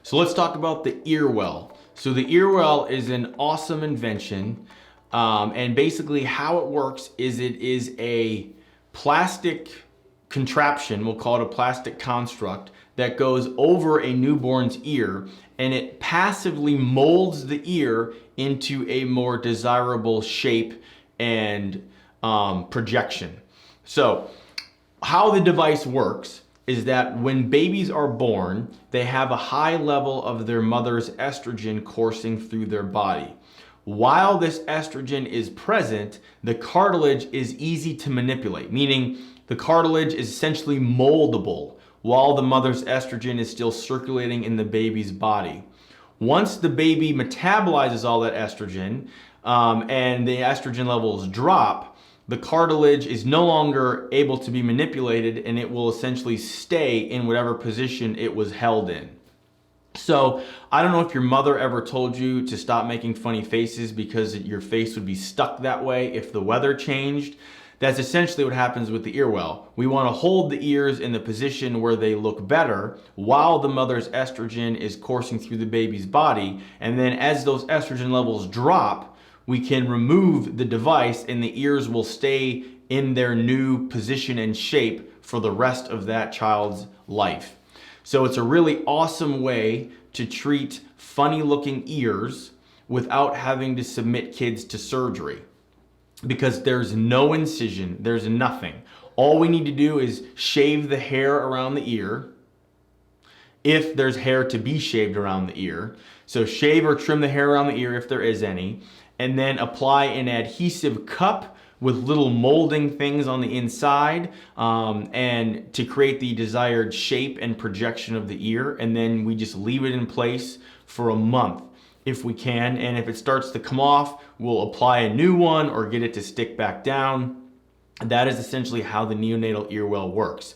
So let's talk about the Earwell. So the Earwell is an awesome invention. And basically how it works is it is a plastic contraption, we'll call it a plastic construct, that goes over a newborn's ear, and it passively molds the ear into a more desirable shape and projection. So how the device works is that when babies are born, they have a high level of their mother's estrogen coursing through their body. While this estrogen is present, the cartilage is easy to manipulate, meaning the cartilage is essentially moldable while the mother's estrogen is still circulating in the baby's body. Once the baby metabolizes all that estrogen and the estrogen levels drop, the cartilage is no longer able to be manipulated, and it will essentially stay in whatever position it was held in. So I don't know if your mother ever told you to stop making funny faces because your face would be stuck that way if the weather changed. That's essentially what happens with the Earwell. We want to hold the ears in the position where they look better while the mother's estrogen is coursing through the baby's body. And then as those estrogen levels drop, we can remove the device and the ears will stay in their new position and shape for the rest of that child's life. So it's a really awesome way to treat funny looking ears without having to submit kids to surgery, because there's no incision, there's nothing. All we need to do is shave the hair around the ear, if there's hair to be shaved around the ear. So shave or trim the hair around the ear if there is any, and then apply an adhesive cup with little molding things on the inside and to create the desired shape and projection of the ear. And then we just leave it in place for a month if we can. And if it starts to come off, we'll apply a new one or get it to stick back down. That is essentially how the neonatal Earwell works.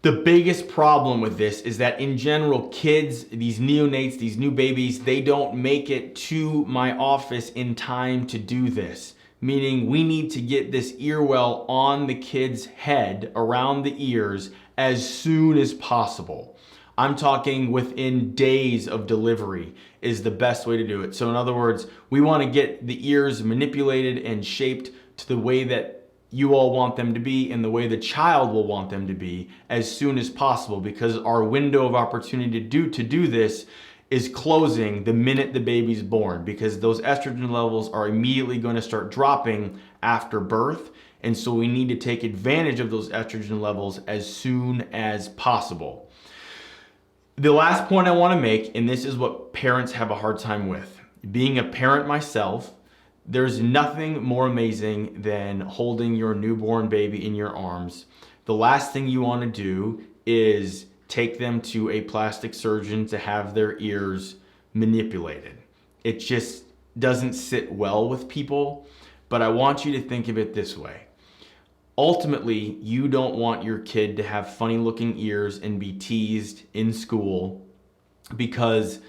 The biggest problem with this is that in general, kids, these neonates, these new babies, they don't make it to my office in time to do this. Meaning we need to get this Earwell on the kid's head, around the ears, as soon as possible. I'm talking within days of delivery is the best way to do it. So in other words, we want to get the ears manipulated and shaped to the way that you all want them to be and the way the child will want them to be as soon as possible, because our window of opportunity to do this is closing the minute the baby's born, because those estrogen levels are immediately going to start dropping after birth. And so we need to take advantage of those estrogen levels as soon as possible. The last point I want to make, and this is what parents have a hard time with. Being a parent myself, there's nothing more amazing than holding your newborn baby in your arms. The last thing you want to do is take them to a plastic surgeon to have their ears manipulated. It just doesn't sit well with people, but I want you to think of it this way. Ultimately, you don't want your kid to have funny looking ears and be teased in school, because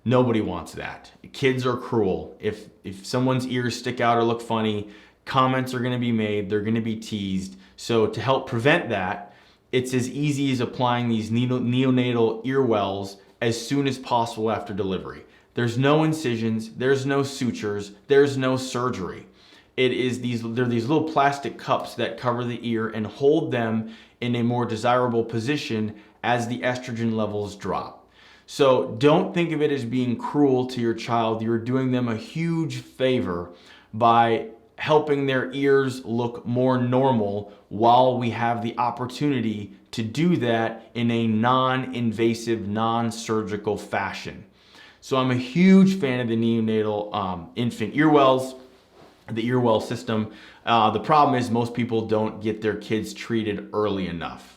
nobody wants that. Kids are cruel. If someone's ears stick out or look funny, comments are going to be made, they're going to be teased. So to help prevent that, it's as easy as applying these neonatal Earwells as soon as possible after delivery. There's no incisions, there's no sutures, there's no surgery. They're these little plastic cups that cover the ear and hold them in a more desirable position as the estrogen levels drop. So don't think of it as being cruel to your child. You're doing them a huge favor by helping their ears look more normal while we have the opportunity to do that in a non-invasive, non-surgical fashion. So I'm a huge fan of the neonatal infant Earwells, the Earwell system. The problem is most people don't get their kids treated early enough.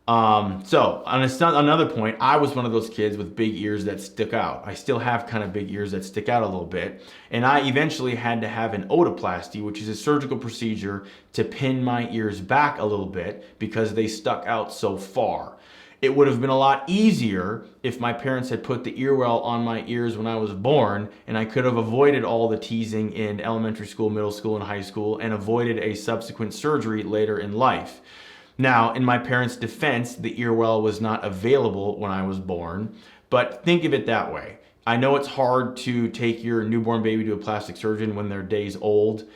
So on another point, I was one of those kids with big ears that stick out. I still have kind of big ears that stick out a little bit. And I eventually had to have an otoplasty, which is a surgical procedure to pin my ears back a little bit because they stuck out so far. It would have been a lot easier if my parents had put the Earwell on my ears when I was born, and I could have avoided all the teasing in elementary school, middle school, and high school, and avoided a subsequent surgery later in life. Now, in my parents' defense, the Earwell was not available when I was born, but think of it that way. I know it's hard to take your newborn baby to a plastic surgeon when they're days old,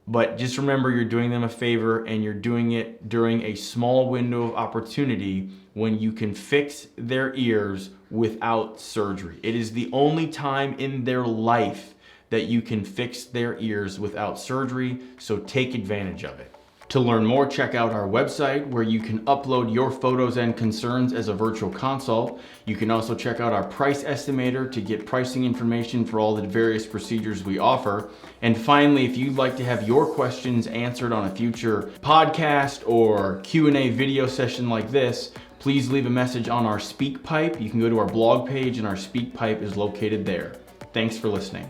but just remember you're doing them a favor, and you're doing it during a small window of opportunity when you can fix their ears without surgery. It is the only time in their life that you can fix their ears without surgery, so take advantage of it. To learn more, check out our website where you can upload your photos and concerns as a virtual consult. You can also check out our price estimator to get pricing information for all the various procedures we offer. And finally, if you'd like to have your questions answered on a future podcast or Q&A video session like this, please leave a message on our SpeakPipe. You can go to our blog page, and our SpeakPipe is located there. Thanks for listening.